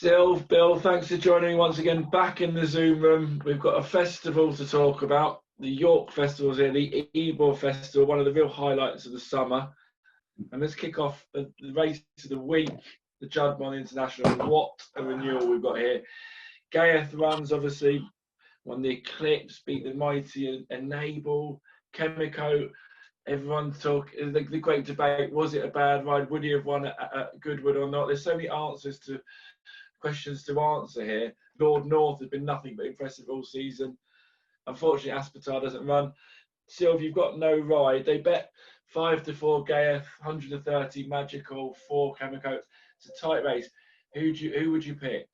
Silv, Bill, thanks for joining me once again back in the Zoom room. We've got a festival to talk about. The York Festival's here, the Ebor Festival, one of the real highlights of the summer. And let's kick off the race of the week, the Juddmonte International. What a renewal we've got here. Gaeth runs, obviously, won the Eclipse, beat the mighty Enable, Chemico. Everyone talk the great debate, was it a bad ride? Would he have won at Goodwood or not? There's so many answers to questions to answer here. Lord North has been nothing but impressive all season. Unfortunately, Aspetar doesn't run. Silv, you've got no ride. They bet 5-4 Gaeth, 130 Magical, 4 Chemicoats. It's a tight race. Who would you pick?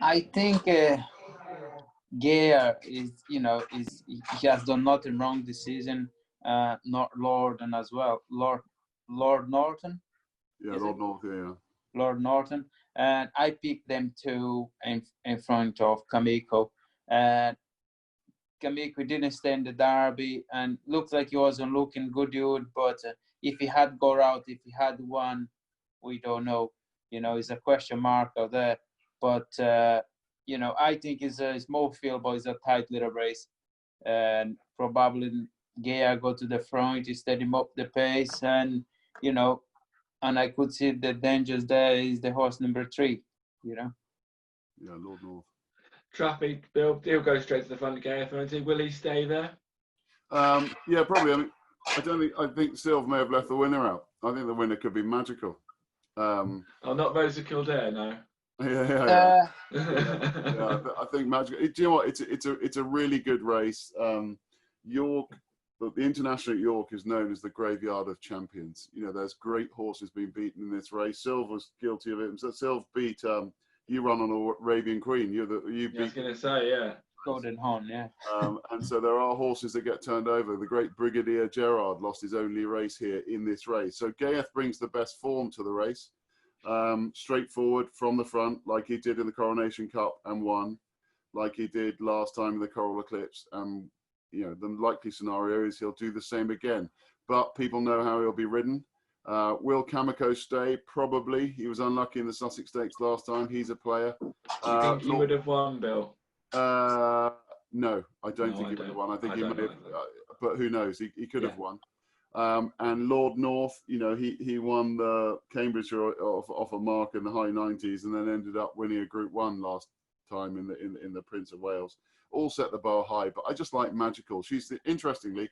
I think Gear is, he has done nothing wrong this season. Not Lorden as well. Lord Norton. Yeah, Lord North. Yeah. Lord Norton, and I picked them two in front of Kamiko. And Kamiko didn't stay in the derby and looked like he wasn't looking good, but if he had gone out, if he had won, we don't know. It's a question mark out there. But, I think it's a small field, but it's a tight little race. And probably Gea go to the front, he steady him up the pace, and, and I could see the dangers there is the horse number 3, Yeah, Lord North. Trappy, Bill, he'll go straight to the front of Gaeth. Will he stay there? Yeah, probably. I think Silv may have left the winner out. I think the winner could be Magical. Not Rosa Kildare, no. Yeah. I think Magical. Do you know what? It's a really good race. York. But the International at York is known as the graveyard of champions. There's great horses being beaten in this race. Silv was guilty of it. So Silv beat you run on Arabian Queen. You beat. I was going to say, yeah. Golden Horn, yeah. And so there are horses that get turned over. The great Brigadier Gerard lost his only race here in this race. So Gaeth brings the best form to the race. Straightforward from the front, like he did in the Coronation Cup and won, like he did last time in the Coral Eclipse. The likely scenario is he'll do the same again. But people know how he'll be ridden. Will Kamiko stay? Probably. He was unlucky in the Sussex Stakes last time. He's a player. Do you think he would have won, Bill? No, I don't think he would have won. I think he may have, but who knows? He could have won. And Lord North, he won the Cambridgeshire off a mark in the high 90s, and then ended up winning a Group 1 last time in the Prince of Wales. All set the bar high, but I just like Magical. Interestingly,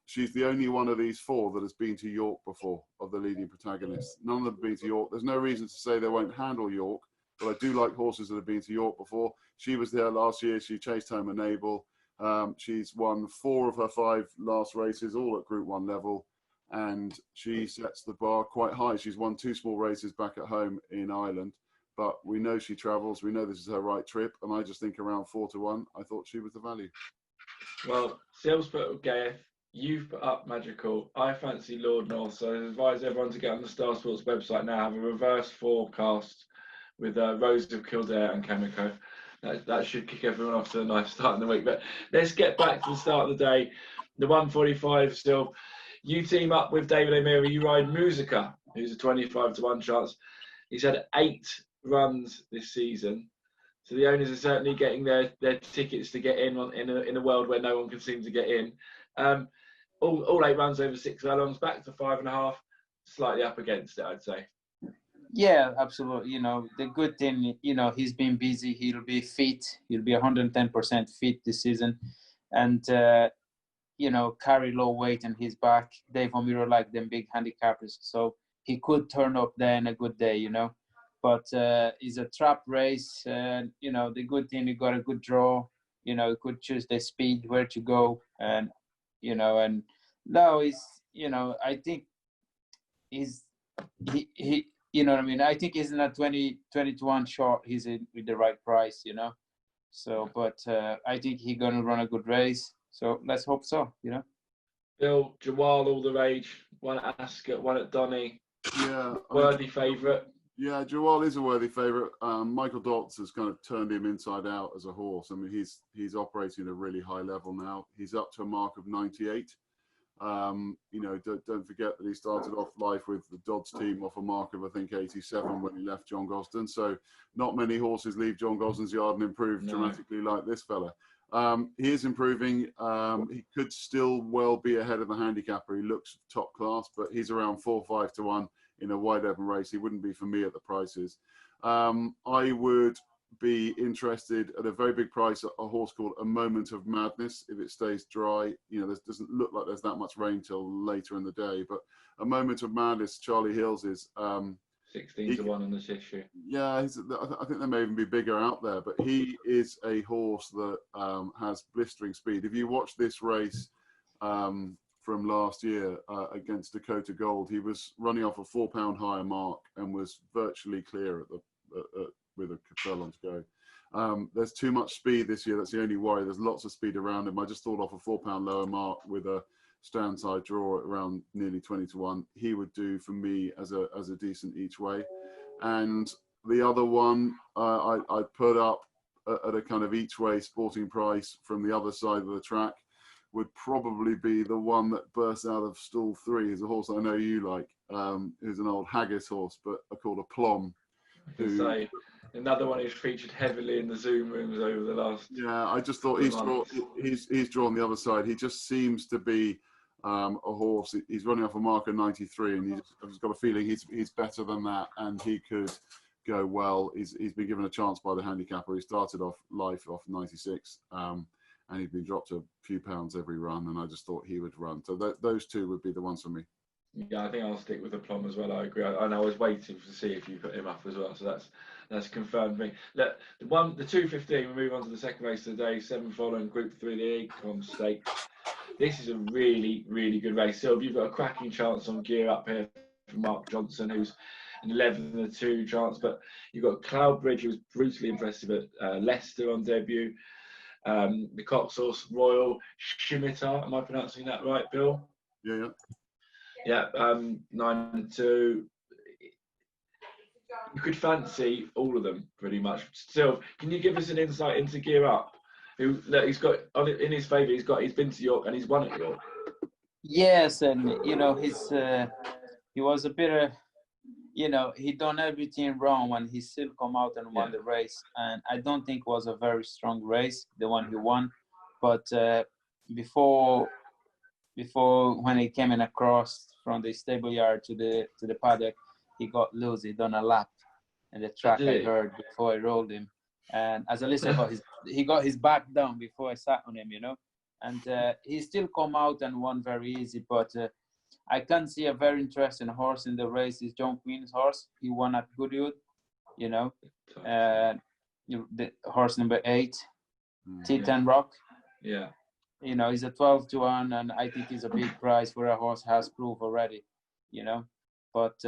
she's the only one of these 4 that has been to York before, of the leading protagonists. None of them have been to York. There's no reason to say they won't handle York, but I do like horses that have been to York before. She was there last year. She chased home Enable. She's won 4 of her 5 last races, all at Group 1 level, and she sets the bar quite high. She's won 2 small races back at home in Ireland. But we know she travels. We know this is her right trip. And I just think around 4-1, I thought she was the value. Well, Silv's put up Gaeth. You've put up Magical. I fancy Lord North. So I advise everyone to get on the Star Sports website now, have a reverse forecast with Rose of Kildare and Chemico. That should kick everyone off to a nice start in the week. But let's get back to the start of the day. The 145 still. You team up with David O'Meara. You ride Musica, who's a 25-1 chance. He's had 8 runs this season, so the owners are certainly getting their tickets to get in a world where no one can seem to get in. All 8 runs over 6 furlongs, back to 5.5, slightly up against it, I'd say. Yeah, absolutely. The good thing, he's been busy. He'll be fit. He'll be 110% fit this season, and carry low weight on his back. Dave O'Meara like them big handicappers, so he could turn up there in a good day. But it's a trap race. The good thing, you got a good draw. You could choose the speed, where to go, and and now I think he I think he's in a 20-1 short. He's in with the right price, So, but I think he's gonna run a good race. So let's hope so, Bill, Jawal, all the rage. One at Ascot, one at Donny. Yeah. Worthy favourite. Yeah, Jawal is a worthy favourite. Michael Dotz has kind of turned him inside out as a horse. I mean, he's operating at a really high level now. He's up to a mark of 98. You know, don't forget that he started off life with the Dodds team off a mark of, I think, 87 when he left John Gosden. So not many horses leave John Gosden's yard and improve dramatically like this fella. He is improving. He could still well be ahead of the handicapper. He looks top class, but he's around 4-5 to 1 in a wide open race. He wouldn't be for me at the prices. I would be interested at a very big price a horse called A Moment of Madness. If it stays dry, you know, there doesn't look like there's that much rain till later in the day, but A Moment of Madness, Charlie Hills is 16 to 1 on this issue. Yeah, I think there may even be bigger out there, but he is a horse that has blistering speed. If you watch this race from last year against Dakota Gold, he was running off a 4 pound higher mark and was virtually clear at the with a furlong to go. There's too much speed this year. That's the only worry. There's lots of speed around him. I just thought off a 4 pound lower mark with a standside draw at around nearly 20 to 1. He would do for me as a decent each way. And the other one I'd put up at a kind of each way sporting price from the other side of the track would probably be the one that bursts out of stall 3. Is a horse I know you like, who's an old haggis horse, but called a Plum. I can say another one who's featured heavily in the Zoom rooms over the last. Yeah, I just thought he's drawn the other side. He just seems to be a horse. He's running off a marker 93, and I've just got a feeling he's better than that, and he could go well. He's been given a chance by the handicapper. He started off life off 96, and he'd been dropped a few pounds every run, and I just thought he would run. So those two would be the ones for me. Yeah, I think I'll stick with the Plum as well. I agree. And I was waiting to see if you put him up as well. So that's confirmed me. Look, the 2:15. We move on to the second race of the day. 7 following Group 3, the Acorn Stakes. This is a really, really good race. Silv, you've got a cracking chance on Gear Up here from Mark Johnson, who's an 11-2 chance. But you've got Cloudbridge, who was brutally impressive at Leicester on debut. The Cox horse Royal Scimitar. Am I pronouncing that right, Bill? Yeah. Yeah, 9-2. You could fancy all of them pretty much. Still, can you give us an insight into Gear Up? He's got in his favour. He's been to York and he's won at York. Yes, and you know he was a bit he done everything wrong when he still come out and won the race, and I don't think it was a very strong race, the one he won, but before when he came in across from the stable yard to the paddock, he got loose. He done a lap in the track. I heard before I rolled him, and as I listened, he got his back down before I sat on him, and he still come out and won very easy. But I can see a very interesting horse in the race. Is John Queen's horse. He won at Goodwood, the horse number 8, T10 Rock. Yeah. He's a 12 to 1, and I think he's a big price where a horse has proof already, But,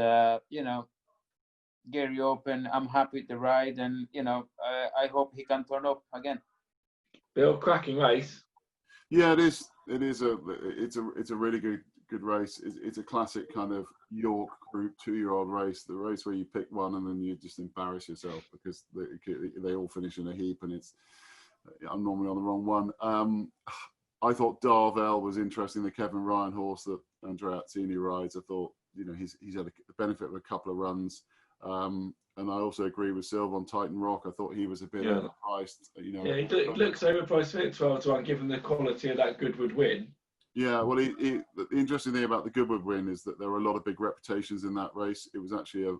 Gary Open, I'm happy with the ride, and, I hope he can turn up again. Bill, cracking race. Yeah, it is. It's a really good race. It's a classic kind of York Group 2-year-old race. The race where you pick one and then you just embarrass yourself because they all finish in a heap, and I'm normally on the wrong one. I thought Darvell was interesting, the Kevin Ryan horse that Andrea Azzini rides. I thought, he's had the benefit of a couple of runs. And I also agree with Silv on Titan Rock. I thought he was a bit overpriced. Yeah, he looks overpriced at 12 to 1, given the quality of that Goodwood win. Yeah, well, the interesting thing about the Goodwood win is that there were a lot of big reputations in that race. It was actually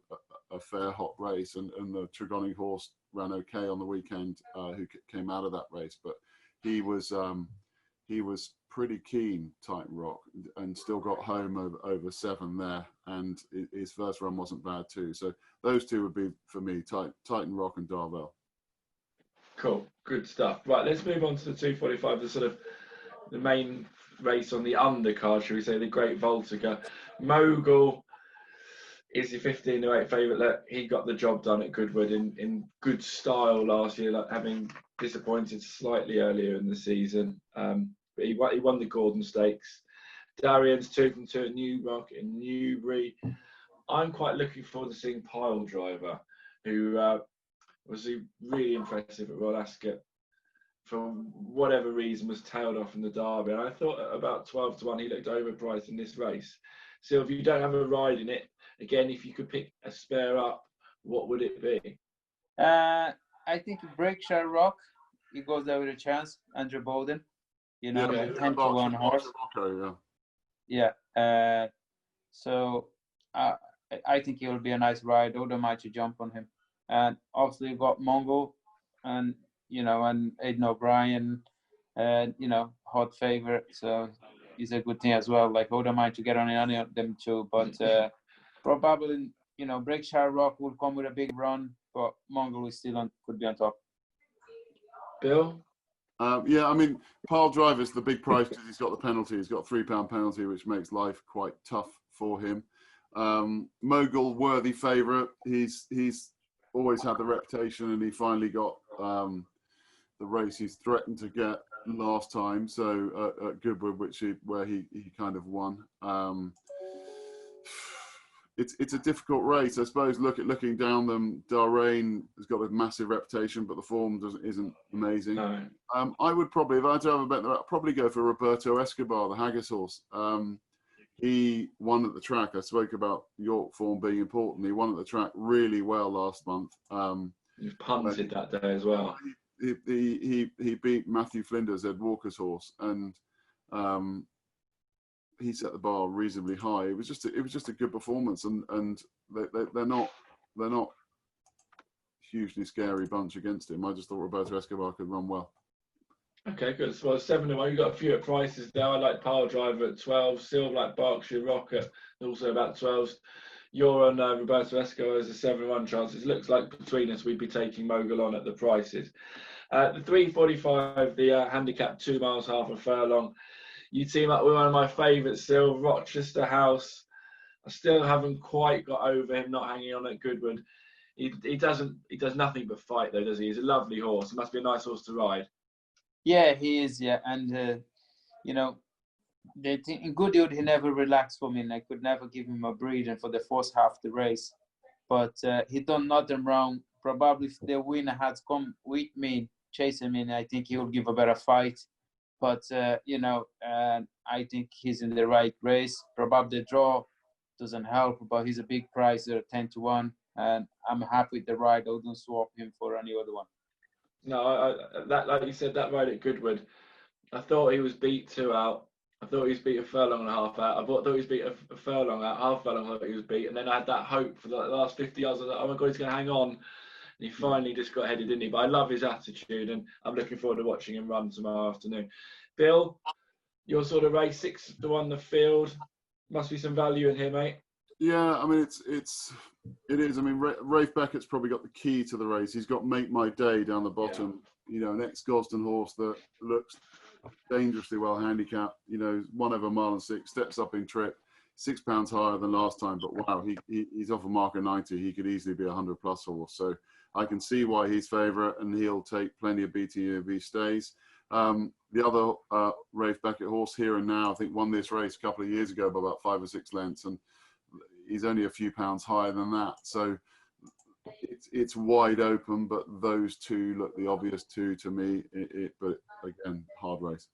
a fair hot race, and the Tregonic horse ran okay on the weekend, who came out of that race, but he was pretty keen, Titan Rock, and still got home over 7 there, and his first run wasn't bad too. So those two would be for me, Titan Rock and Darvell. Cool, good stuff. Right, let's move on to the 2:45, the main race on the undercard, shall we say, the Great Voltiger. Mogul is the 15-8 favourite. He got the job done at Goodwood in good style last year, having disappointed slightly earlier in the season. But he won the Gordon Stakes. Darian's 2 from 2 at Newmarket in Newbury. I'm quite looking forward to seeing Pile Driver, who was really impressive at Royal Ascot for whatever reason, was tailed off in the Derby. And I thought at about 12 to 1, he looked overpriced in this race. So if you don't have a ride in it, again, if you could pick a spare up, what would it be? I think Breakshire Rock, he goes there with a chance. Andrew Bowden, you know, Yeah, the 10 to 1 horse. Rocco, Yeah. So I think he will be a nice ride. Odo might to jump on him. And obviously you've got Mongo and, you know, and Aidan O'Brien, you know, hot favorite. So he's a good thing as well. Like Odo might to get on any of them too. But probably, you know, Breakshire Rock will come with a big run, but Mongo is still could be on top. Bill? Yeah, I mean, Pile Driver's the big price because he's got the penalty. He's got a £3 penalty, which makes life quite tough for him. Mogul, worthy favourite. He's always had the reputation, and he finally got the race he's threatened to get last time. So at Goodwood, where he kind of won. It's a difficult race, I suppose. Looking down them, Darrain has got a massive reputation, but the form isn't amazing. No. I would probably, if I had to have a bet, I'd probably go for Roberto Escobar, the Haggis horse. He won at the track. I spoke about York form being important. He won at the track really well last month. You've punted that day as well. He beat Matthew Flinders, Ed Walker's horse, and he set the bar reasonably high. It was just a good performance, and they're not hugely scary bunch against him. I just thought Roberto Escobar could run well. Okay, good. So 7 to 1. You've got a few at prices there. I like Pile Driver at 12. Silver like Berkshire Rocket, also about 12. You're on Roberto Escobar as a 7-1 chance. It looks like between us we'd be taking Mogul on at the prices. The 3:45, the handicap 2 miles half a furlong. You team up with one of my favourites still, Rochester House. I still haven't quite got over him not hanging on at Goodwood. He does nothing but fight though, does he? He's a lovely horse. He must be a nice horse to ride. Yeah, he is. Yeah, and you know, in Goodwood he never relaxed for me, and I could never give him a breathing for the first half of the race. But he done nothing wrong. Probably if the winner had come with me, chasing me, I think he will give a better fight. But you know, I think he's in the right race. Probably the draw doesn't help, but he's a big price there, 10 to 1, and I'm happy with the ride. I wouldn't swap him for any other one. No, that like you said, that ride at Goodwood, I thought he was beat 2 out. I thought he was beat a furlong and a half out. I thought he was beat a furlong out, half furlong. I thought he was beat, and then I had that hope for the last 50 yards. I was like, oh my god, he's going to hang on. And he finally just got headed, didn't he? But I love his attitude, and I'm looking forward to watching him run tomorrow afternoon. Bill, your sort of race 6 to 1 the field. Must be some value in here, mate. Yeah, I mean it is. I mean Rafe Beckett's probably got the key to the race. He's got Make My Day down the bottom. Yeah. You know, an ex-Gosden horse that looks dangerously well handicapped. You know, 1 over 1.6 miles, steps up in trip, £6 higher than last time. But wow, he's off a mark of 90. He could easily be a 100+ horse. So I can see why he's favourite, and he'll take plenty of beating if he stays. The other Rafe Beckett horse, Here and Now, I think won this race a couple of years ago by about 5 or 6 lengths, and he's only a few pounds higher than that. So it's wide open, but those two look the obvious two to me. But again, hard race.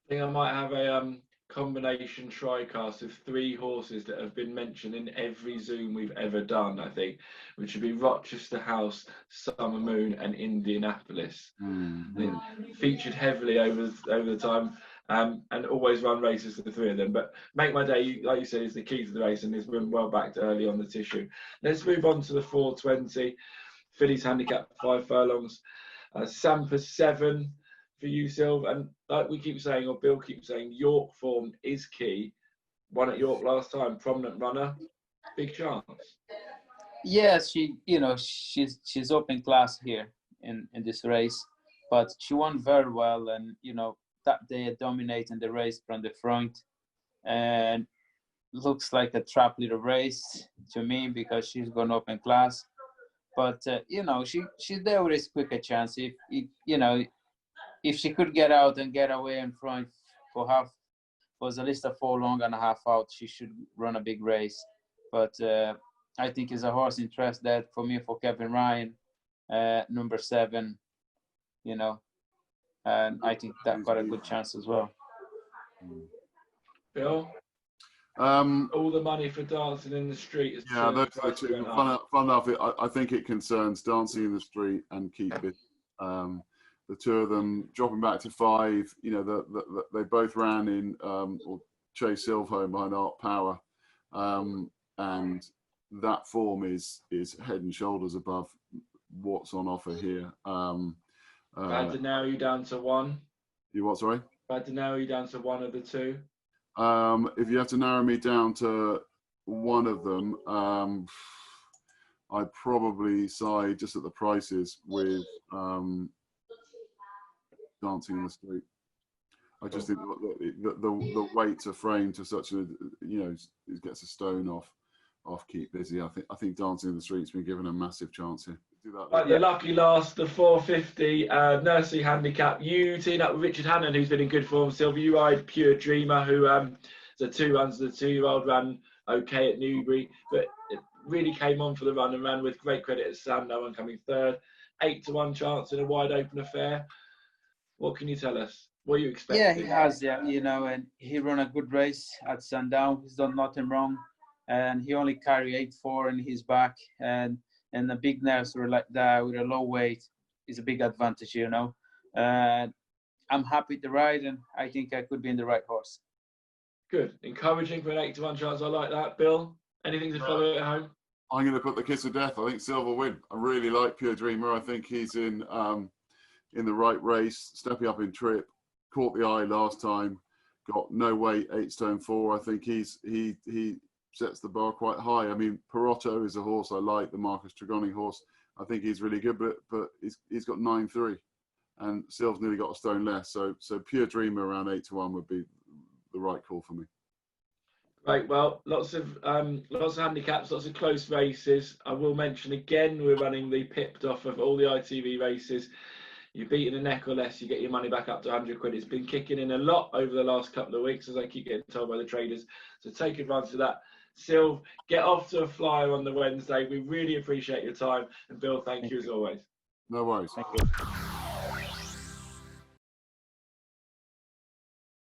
I think I might have a combination tricast of 3 horses that have been mentioned in every Zoom we've ever done, I think, which would be Rochester House, Summer Moon, and Indianapolis. Mm-hmm. Featured heavily over the time, and always run races for the 3 of them. But Make My Day, like you said, is the key to the race, and is well backed early on the tissue. Let's move on to the 4:20. Fillies handicap 5 furlongs. Sampa 7 for you, Silv. And like we keep saying, or Bill keeps saying, York form is key. Won at York last time, prominent runner, big chance. Yes, she's up in class here in this race, but she won very well, and you know that day dominating the race from the front, and looks like a trap little race to me because she's gone up in class. But you know, she's there with a quicker chance if you know, if she could get out and get away in front for half, was at least a 4 long and a half out, she should run a big race. But I think it's a horse interest that for me, for Kevin Ryan, number 7, you know, and I think that got a good chance as well. Bill? All the money for Dancing in the Street is those are the two. Fun enough, I think it concerns Dancing in the Street and Keep Busy. The two of them dropping back to 5. You know, they both ran in or chased Silverhome behind Art Power, and that form is head and shoulders above what's on offer here. If I had to narrow you down to one. You what? Sorry. If I had to narrow you down to one of the two. If you have to narrow me down to one of them, I'd probably side just at the prices with Dancing in the Street. I just think the weight to frame to such a, you know, it gets a stone off Keep Busy. I think Dancing in the Street's been given a massive chance here. Do that. Right, the lucky last, the 450 nursery handicap. You team up with Richard Hannon, who's been in good form. Silver, you ride Pure Dreamer, who the 2 runs, the 2-year-old ran okay at Newbury, but it really came on for the run and ran with great credit at Sandown, coming third. 8-1 chance in a wide open affair. What can you tell us? What are you expecting? Yeah, he has, you know, and he ran a good race at Sandown. He's done nothing wrong, and he only carried 8-4 in his back, and a big nursery like that with a low weight is a big advantage, you know. I'm happy to ride, and I think I could be in the right horse. Good. Encouraging for an 8-1 chance. I like that. Bill, anything to follow at home? I'm going to put the kiss of death. I think Silver win. I really like Pure Dreamer. I think he's in the right race, stepping up in trip, caught the eye last time, got no weight, 8 stone 4. I think he sets the bar quite high. I mean, Perotto is a horse I like, the Marcus Trigoni horse. I think he's really good, but he's got 9-3, and Silver's nearly got a stone less. So Pure Dreamer around 8-1 would be the right call for me. Right, well, lots of handicaps, lots of close races. I will mention again, we're running the pipped off of all the ITV races. You've beaten a neck or less, you get your money back up to 100 quid. It's been kicking in a lot over the last couple of weeks, as I keep getting told by the traders. So take advantage of that. Silv, get off to a flyer on the Wednesday. We really appreciate your time. And Bill, thank you as always. No worries. Thank you.